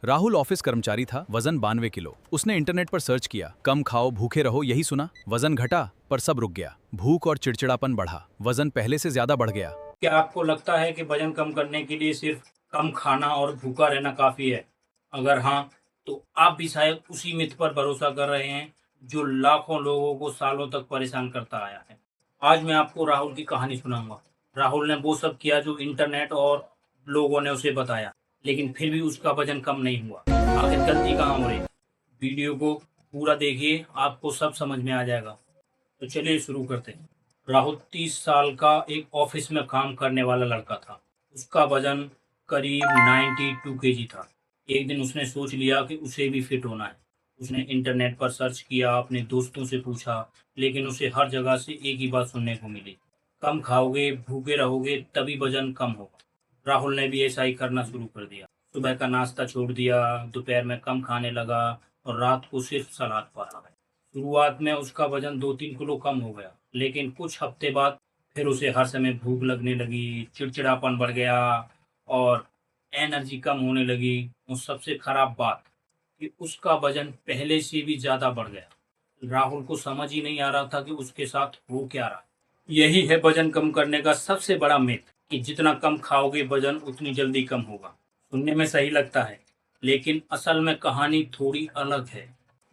Rahul office कर्मचारी था, वजन 92 किलो। उसने इंटरनेट पर सर्च किया, कम खाओ भूखे रहो, यही सुना। वजन घटा, पर सब रुक गया। भूख और चिड़चिड़ापन बढ़ा, वजन पहले से ज्यादा बढ़ गया। क्या आपको लगता है कि वजन कम करने के लिए सिर्फ कम खाना और भूखा रहना काफ़ी है? अगर हाँ, तो आप भी शायद उसी मिथ पर भरोसा कर रहे हैं जो लाखों लोगों को सालों तक परेशान करता आया है। आज मैं आपको राहुल की कहानी सुनाऊंगा। राहुल ने वो सब किया जो इंटरनेट और लोगों ने उसे बताया, लेकिन फिर भी उसका वजन कम नहीं हुआ। आखिर गलती कहाँ हो रही? वीडियो को पूरा देखिए, आपको सब समझ में आ जाएगा। तो चलिए शुरू करते हैं। राहुल 30 साल का एक ऑफिस में काम करने वाला लड़का था। उसका वजन करीब 92 केजी था। एक दिन उसने सोच लिया कि उसे भी फिट होना है। उसने इंटरनेट पर सर्च किया, अपने दोस्तों से पूछा, लेकिन उसे हर जगह से एक ही बात सुनने को मिली, कम खाओगे भूखे रहोगे तभी वजन कम होगा। राहुल ने भी ऐसा ही करना शुरू कर दिया। सुबह का नाश्ता छोड़ दिया, दोपहर में कम खाने लगा और रात को सिर्फ सलाद पा रहा है। शुरुआत में उसका वजन 2-3 किलो कम हो गया, लेकिन कुछ हफ्ते बाद फिर उसे हर समय भूख लगने लगी, चिड़चिड़ापन बढ़ गया और एनर्जी कम होने लगी। और सबसे खराब बात कि उसका वजन पहले से भी ज़्यादा बढ़ गया। राहुल को समझ ही नहीं आ रहा था कि उसके साथ हो क्या रहा। यही है वजन कम करने का सबसे बड़ा मिथ कि जितना कम खाओगे वजन उतनी जल्दी कम होगा। सुनने में सही लगता है, लेकिन असल में कहानी थोड़ी अलग है।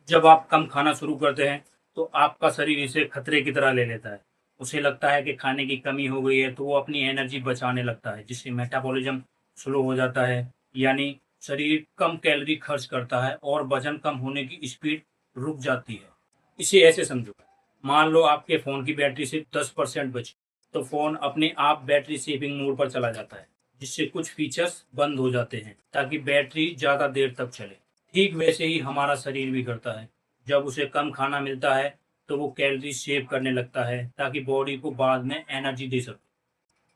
जब आप कम खाना शुरू करते हैं तो आपका शरीर इसे खतरे की तरह ले लेता है। उसे लगता है कि खाने की कमी हो गई है, तो वो अपनी एनर्जी बचाने लगता है, जिससे मेटाबॉलिज्म स्लो हो जाता है। यानी शरीर कम कैलोरी खर्च करता है और वजन कम होने की स्पीड रुक जाती है। इसे ऐसे समझो, मान लो आपके फ़ोन की बैटरी सिर्फ 10% बची, तो फ़ोन अपने आप बैटरी सेविंग मोड पर चला जाता है, जिससे कुछ फीचर्स बंद हो जाते हैं ताकि बैटरी ज़्यादा देर तक चले। ठीक वैसे ही हमारा शरीर भी करता है। जब उसे कम खाना मिलता है तो वो कैलोरी सेव करने लगता है ताकि बॉडी को बाद में एनर्जी दे सके।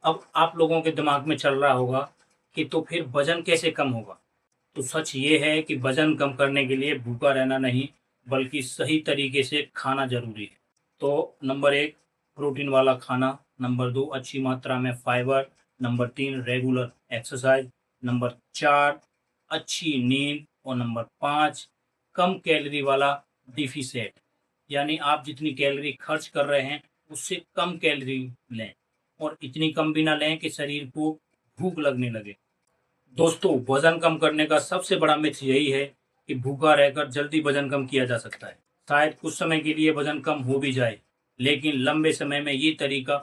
अब आप लोगों के दिमाग में चल रहा होगा कि तो फिर वजन कैसे कम होगा? तो सच ये है कि वजन कम करने के लिए भूखा रहना नहीं, बल्कि सही तरीके से खाना ज़रूरी है। तो नंबर 1, प्रोटीन वाला खाना। नंबर 2, अच्छी मात्रा में fibre. Number 3, regular exercise. Number 4, अच्छी नींद। और नंबर 5, कम कैलोरी वाला डिफिसेट, यानी आप जितनी कैलोरी खर्च कर रहे हैं उससे कम कैलोरी लें, और इतनी कम भी ना लें कि शरीर को भूख लगने लगे। दोस्तों, वजन कम करने का सबसे बड़ा मिथ यही है कि भूखा रहकर जल्दी वजन कम किया जा सकता है। शायद कुछ समय के लिए वजन कम हो भी जाए, लेकिन लंबे समय में ये तरीका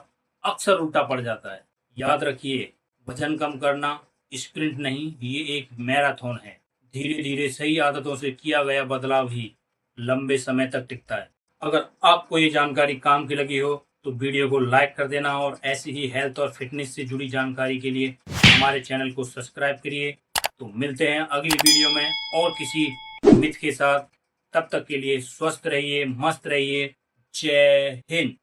अक्सर उल्टा पड़ जाता है। याद रखिए, वजन कम करना स्प्रिंट नहीं, ये एक मैराथन है। धीरे धीरे सही आदतों से किया गया बदलाव ही लंबे समय तक टिकता है। अगर आपको ये जानकारी काम की लगी हो तो वीडियो को लाइक कर देना, और ऐसी ही हेल्थ और फिटनेस से जुड़ी जानकारी के लिए हमारे चैनल को सब्सक्राइब करिए। तो मिलते हैं अगली वीडियो में और किसी मिथ के साथ। तब तक के लिए स्वस्थ रहिए, मस्त रहिए। जय हिंद।